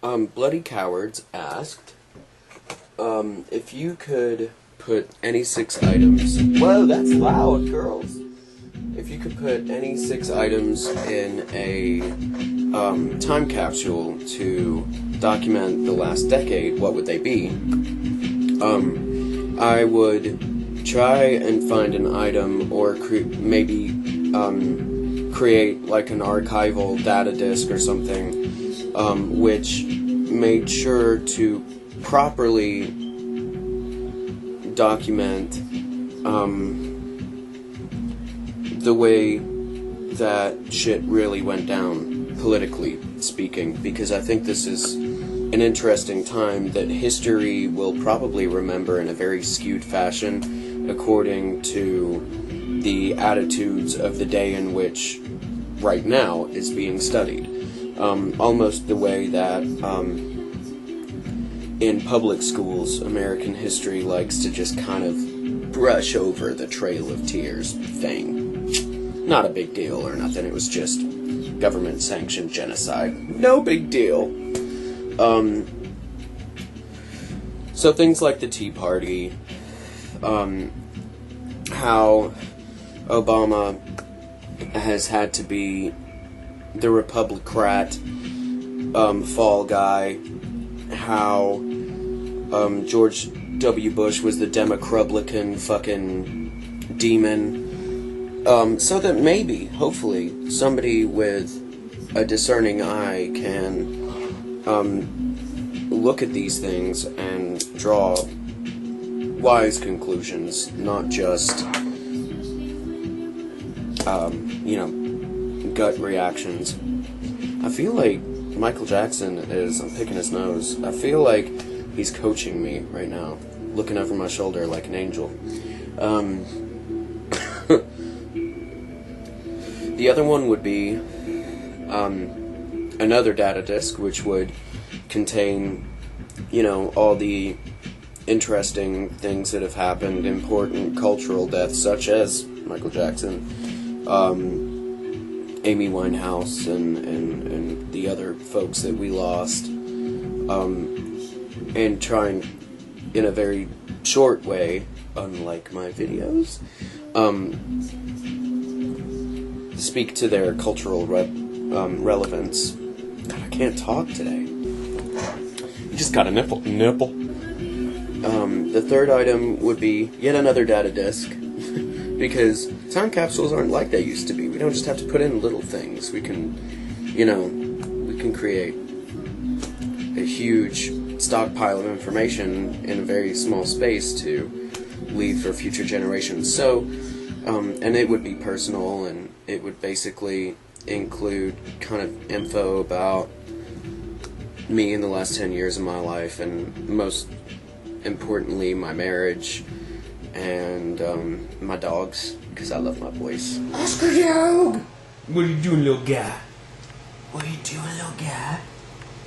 Bloody Cowards asked, if you could put any 6 items... Whoa, that's loud, girls! If you could put any 6 items in a, time capsule to document the last decade, what would they be? I would try and find an item, or maybe, create, like, an archival data disk or something, which made sure to properly document the way that shit really went down, politically speaking, because I think this is an interesting time that history will probably remember in a very skewed fashion according to the attitudes of the day in which right now is being studied. Almost the way that in public schools, American history likes to just kind of brush over the Trail of Tears thing. Not a big deal or nothing, it was just government-sanctioned genocide. No big deal. So things like the Tea Party, how Obama has had to be the Republicrat fall guy, how George W. Bush was the Democrubblican fucking demon, so that maybe, hopefully, somebody with a discerning eye can look at these things and draw wise conclusions, not just gut reactions. I feel like Michael Jackson is, I'm picking his nose, I feel like he's coaching me right now, looking over my shoulder like an angel. The other one would be another data disk, which would contain, all the interesting things that have happened, important cultural deaths such as Michael Jackson, Amy Winehouse, and the other folks that we lost, and trying, in a very short way, unlike my videos, speak to their cultural relevance. God, I can't talk today. You just got a nipple. The third item would be yet another data disk, because time capsules aren't like they used to be. We don't just have to put in little things. We can, we can create a huge stockpile of information in a very small space to leave for future generations. So, and it would be personal, and it would basically include kind of info about me in the last 10 years of my life, and most importantly, my marriage, and my dogs, because I love my boys. Oscar Dog! What are you doing, little guy? What are you doing, little guy?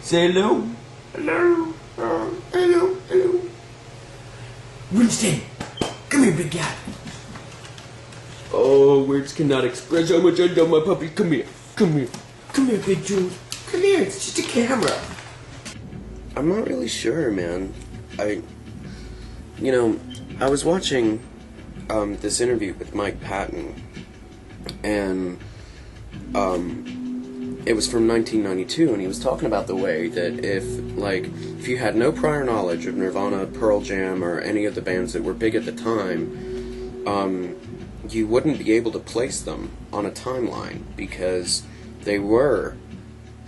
Say hello. Hello. Hello. Winston, come here, big guy. Oh, words cannot express how much I love my puppy. Come here. Come here, big dude. Come here, it's just a camera. I'm not really sure, man. I was watching this interview with Mike Patton, and it was from 1992, and he was talking about the way that if you had no prior knowledge of Nirvana, Pearl Jam, or any of the bands that were big at the time, you wouldn't be able to place them on a timeline, because they were,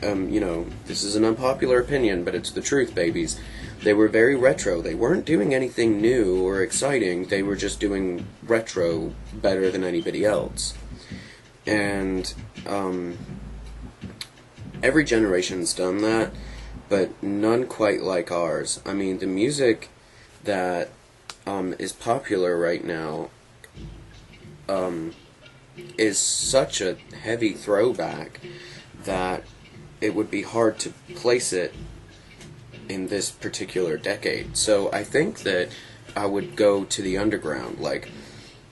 this is an unpopular opinion, but it's the truth, babies. They were very retro. They weren't doing anything new or exciting. They were just doing retro better than anybody else. And every generation's done that, but none quite like ours. I mean, the music that is popular right now is such a heavy throwback that it would be hard to place it in this particular decade. So I think that I would go to the underground,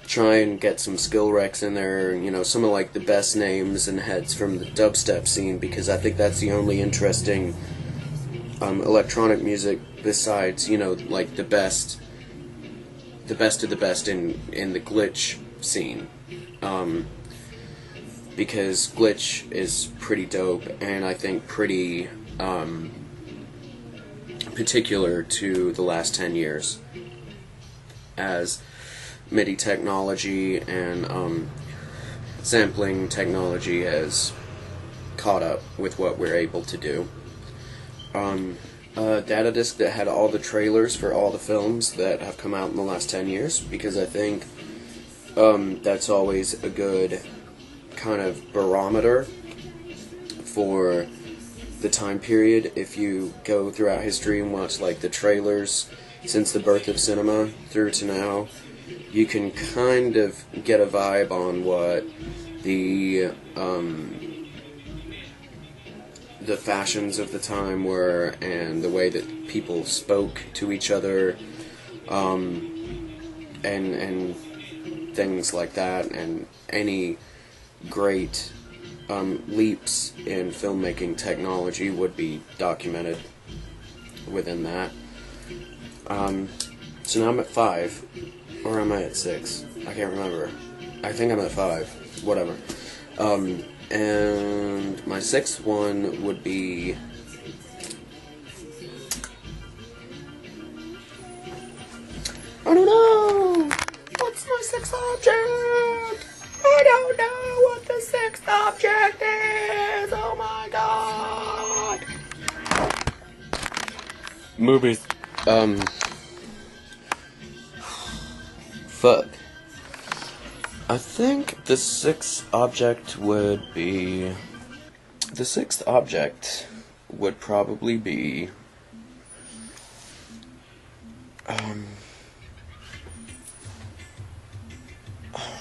try and get some skill wrecks in there, some of the best names and heads from the dubstep scene, because I think that's the only interesting electronic music besides, you know, like the best of the best in the glitch scene. Because glitch is pretty dope, and I think pretty particular to the last 10 years, as MIDI technology and sampling technology has caught up with what we're able to do. Data disc that had all the trailers for all the films that have come out in the last 10 years, because I think that's always a good kind of barometer for the time period. If you go throughout history and watch like the trailers since the birth of cinema through to now, you can kind of get a vibe on what the fashions of the time were, and the way that people spoke to each other, and things like that, and any great leaps in filmmaking technology would be documented within that. So now I'm at 5, or am I at 6? I can't remember. I think I'm at 5. Whatever. And my 6th one would be... I don't know! What's my 6th object? I don't know what the 6th object is! Oh my god! Movies. Fuck. I think the 6th object would be... The 6th object would probably be... Oh,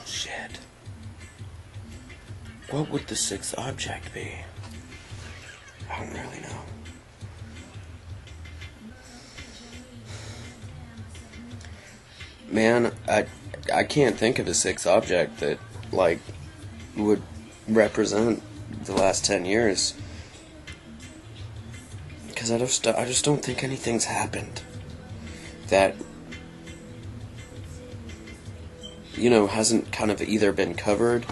shit. What would the 6th object be? I don't really know. Man, I can't think of a 6th object that, like, would represent the last 10 years. Because I just don't think anything's happened that, you know, hasn't kind of either been covered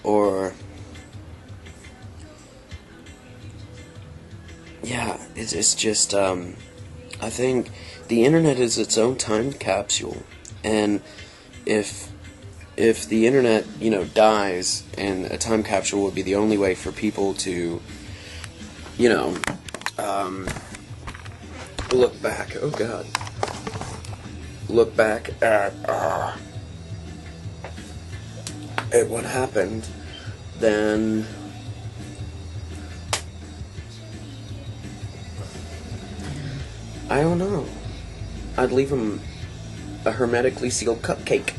or... Yeah, it's just, I think the internet is its own time capsule, and if the internet, you know, dies, and a time capsule would be the only way for people to, you know, look back, oh god, look back at what happened, then I don't know. I'd leave them a hermetically sealed cupcake.